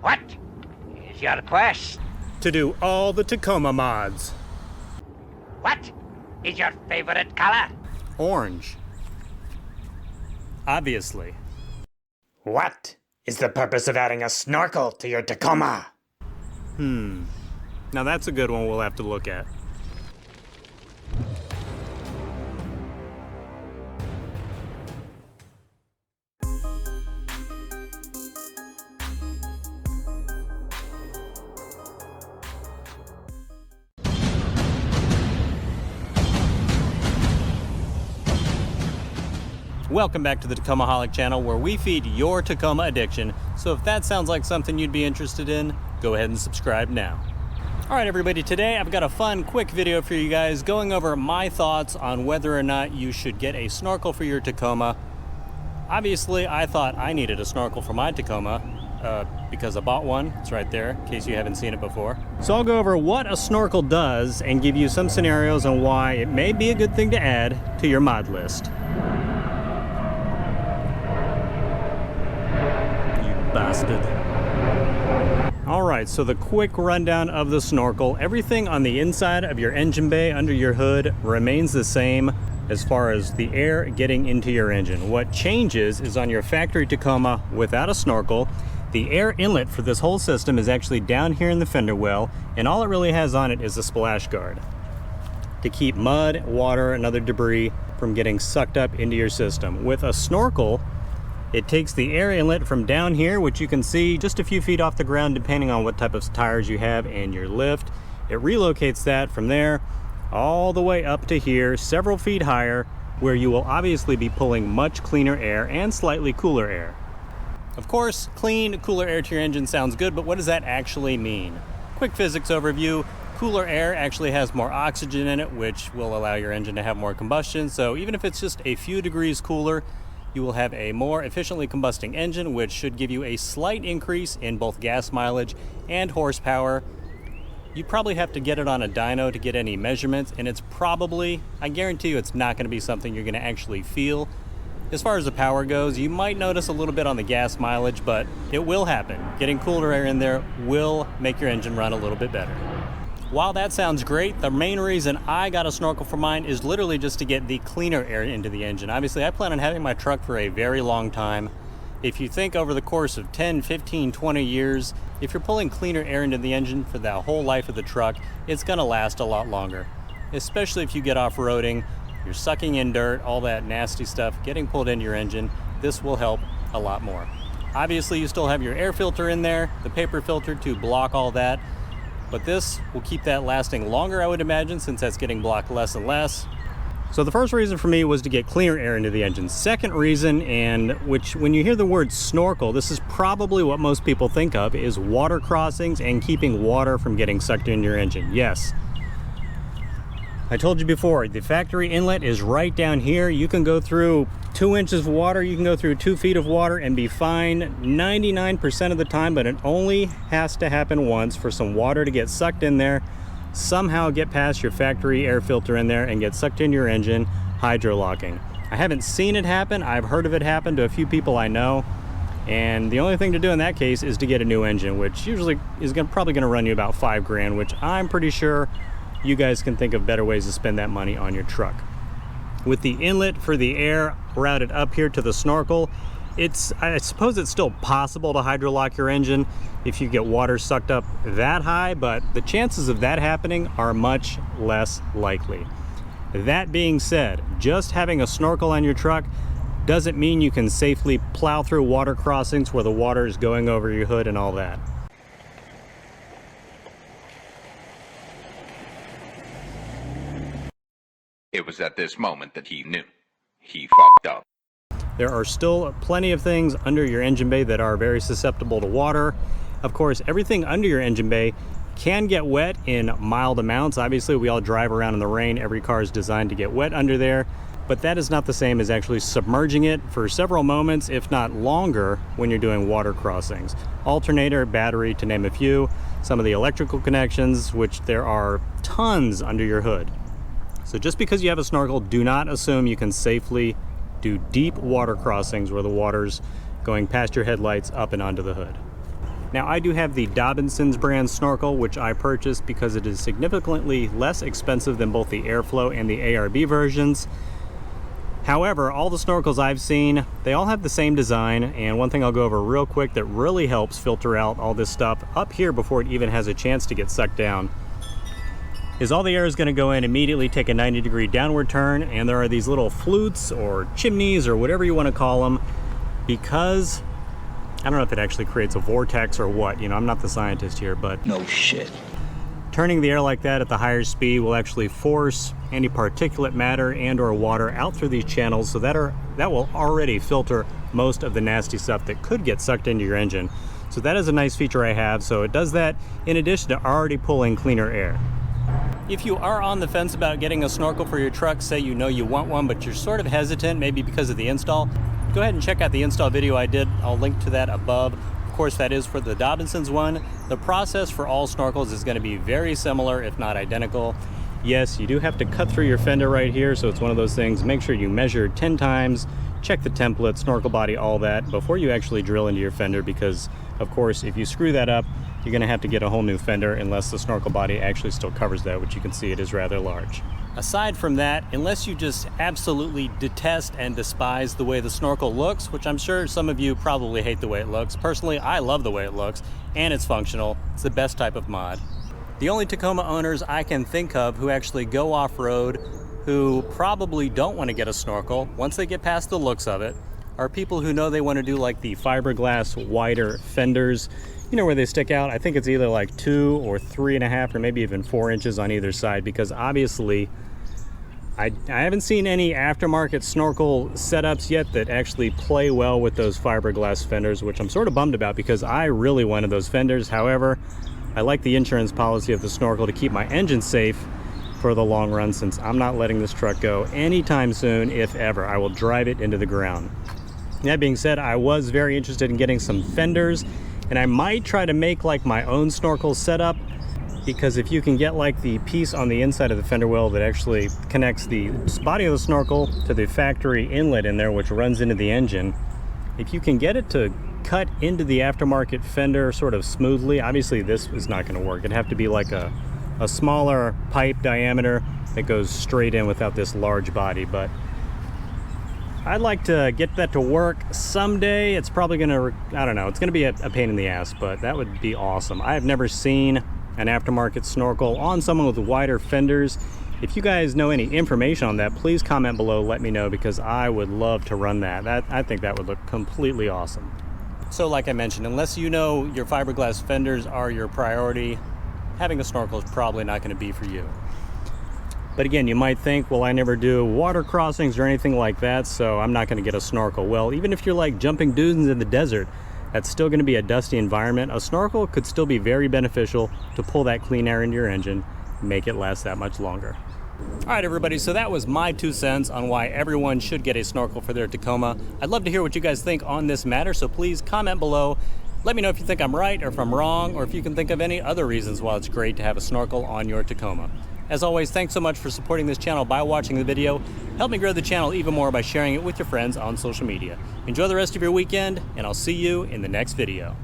What is your quest? To do all the Tacoma mods. What is your favorite color? Orange. Obviously. What is the purpose of adding a snorkel to your Tacoma? Now that's a good one we'll have to look at. Welcome back to the Tacomaholic channel, where we feed your Tacoma addiction. So if that sounds like something you'd be interested in, go ahead and subscribe now. All right, everybody, today I've got a fun, quick video for you guys going over my thoughts on whether or not you should get a snorkel for your Tacoma. Obviously, I thought I needed a snorkel for my Tacoma because I bought one. It's right there, in case you haven't seen it before. So I'll go over what a snorkel does and give you some scenarios on why it may be a good thing to add to your mod list. Bastard. All right, so the quick rundown of the snorkel. Everything on the inside of your engine bay under your hood remains the same as far as the air getting into your engine. What changes is on your factory Tacoma without a snorkel, the air inlet for this whole system is actually down here in the fender well, and all it really has on it is a splash guard to keep mud, water, and other debris from getting sucked up into your system. With a snorkel, it takes the air inlet from down here, which you can see just a few feet off the ground depending on what type of tires you have and your lift. It relocates that from there all the way up to here, several feet higher, where you will obviously be pulling much cleaner air and slightly cooler air. Of course, clean, cooler air to your engine sounds good, but what does that actually mean? Quick physics overview. Cooler air actually has more oxygen in it, which will allow your engine to have more combustion. So even if it's just a few degrees cooler, you will have a more efficiently combusting engine, which should give you a slight increase in both gas mileage and horsepower. You probably have to get it on a dyno to get any measurements, and it's probably, I guarantee you, it's not going to be something you're going to actually feel. As far as the power goes, you might notice a little bit on the gas mileage, but it will happen. Getting cooler air in there will make your engine run a little bit better. While that sounds great, the main reason I got a snorkel for mine is literally just to get the cleaner air into the engine. Obviously, I plan on having my truck for a very long time. If you think over the course of 10, 15, 20 years, if you're pulling cleaner air into the engine for the whole life of the truck, it's gonna last a lot longer. Especially if you get off-roading, you're sucking in dirt, all that nasty stuff getting pulled into your engine, this will help a lot more. Obviously, you still have your air filter in there, the paper filter to block all that, but this will keep that lasting longer, I would imagine, since that's getting blocked less and less. So the first reason for me was to get cleaner air into the engine. Second reason, and which when you hear the word snorkel, this is probably what most people think of, is water crossings and keeping water from getting sucked into your engine. Yes. I told you before, the factory inlet is right down here. You can go through 2 inches of water, you can go through 2 feet of water and be fine 99% of the time, but it only has to happen once for some water to get sucked in there, somehow get past your factory air filter in there and get sucked into your engine, hydrolocking. I haven't seen it happen. I've heard of it happen to a few people I know, and the only thing to do in that case is to get a new engine, which usually is probably going to run you about $5 grand, which I'm pretty sure you guys can think of better ways to spend that money on your truck. With the inlet for the air routed up here to the snorkel, I suppose it's still possible to hydrolock your engine if you get water sucked up that high, but the chances of that happening are much less likely. That being said, just having a snorkel on your truck doesn't mean you can safely plow through water crossings where the water is going over your hood and all that. It was at this moment that he knew. He fucked up. There are still plenty of things under your engine bay that are very susceptible to water. Of course, everything under your engine bay can get wet in mild amounts. Obviously, we all drive around in the rain. Every car is designed to get wet under there, but that is not the same as actually submerging it for several moments, if not longer, when you're doing water crossings. Alternator, battery, to name a few. Some of the electrical connections, which there are tons under your hood. So just because you have a snorkel, do not assume you can safely do deep water crossings where the water's going past your headlights up and onto the hood. Now I do have the Dobinson's brand snorkel, which I purchased because it is significantly less expensive than both the Airflow and the ARB versions. However, all the snorkels I've seen, they all have the same design, and one thing I'll go over real quick that really helps filter out all this stuff up here before it even has a chance to get sucked down is all the air is going to go in, immediately take a 90-degree downward turn, and there are these little flutes or chimneys or whatever you want to call them, because I don't know if it actually creates a vortex or what, you know, I'm not the scientist here, but No shit. turning the air like that at the higher speed will actually force any particulate matter and or water out through these channels, so that will already filter most of the nasty stuff that could get sucked into your engine. So that is a nice feature I have, so it does that in addition to already pulling cleaner air. If you are on the fence about getting a snorkel for your truck, say you know you want one but you're sort of hesitant, maybe because of the install, go ahead and check out the install video I did. I'll link to that above. Of course, that is for the Dobinson's one. The process for all snorkels is going to be very similar, if not identical. Yes, you do have to cut through your fender right here, so it's one of those things. Make sure you measure 10 times, check the template, snorkel body, all that, before you actually drill into your fender, because, of course, if you screw that up, you're going to have to get a whole new fender unless the snorkel body actually still covers that, which you can see it is rather large. Aside from that, unless you just absolutely detest and despise the way the snorkel looks, which I'm sure some of you probably hate the way it looks. Personally, I love the way it looks, and it's functional. It's the best type of mod. The only Tacoma owners I can think of who actually go off-road, who probably don't want to get a snorkel once they get past the looks of it, are people who know they want to do like the fiberglass wider fenders, you know, where they stick out. I think it's either like 2 or 3.5 or maybe even 4 inches on either side, because obviously I haven't seen any aftermarket snorkel setups yet that actually play well with those fiberglass fenders, which I'm sort of bummed about because I really wanted those fenders. However, I like the insurance policy of the snorkel to keep my engine safe for the long run, since I'm not letting this truck go anytime soon, if ever. I will drive it into the ground. That being said, I was very interested in getting some fenders, and I might try to make like my own snorkel setup, because if you can get like the piece on the inside of the fender well that actually connects the body of the snorkel to the factory inlet in there, which runs into the engine, if you can get it to cut into the aftermarket fender sort of smoothly, obviously this is not going to work. It'd have to be like a smaller pipe diameter that goes straight in without this large body, but I'd like to get that to work someday. It's probably gonna, I don't know, it's gonna be a pain in the ass, but that would be awesome. I have never seen an aftermarket snorkel on someone with wider fenders. If you guys know any information on that, please comment below, let me know, because I would love to run that. I think that would look completely awesome. So like I mentioned, unless you know your fiberglass fenders are your priority, having a snorkel is probably not gonna be for you. But again, you might think, well, I never do water crossings or anything like that, so I'm not gonna get a snorkel. Well, even if you're like jumping dunes in the desert, that's still gonna be a dusty environment. A snorkel could still be very beneficial to pull that clean air into your engine, make it last that much longer. All right, everybody, so that was my 2 cents on why everyone should get a snorkel for their Tacoma. I'd love to hear what you guys think on this matter, so please comment below. Let me know if you think I'm right or if I'm wrong, or if you can think of any other reasons why it's great to have a snorkel on your Tacoma. As always, thanks so much for supporting this channel by watching the video. Help me grow the channel even more by sharing it with your friends on social media. Enjoy the rest of your weekend, and I'll see you in the next video.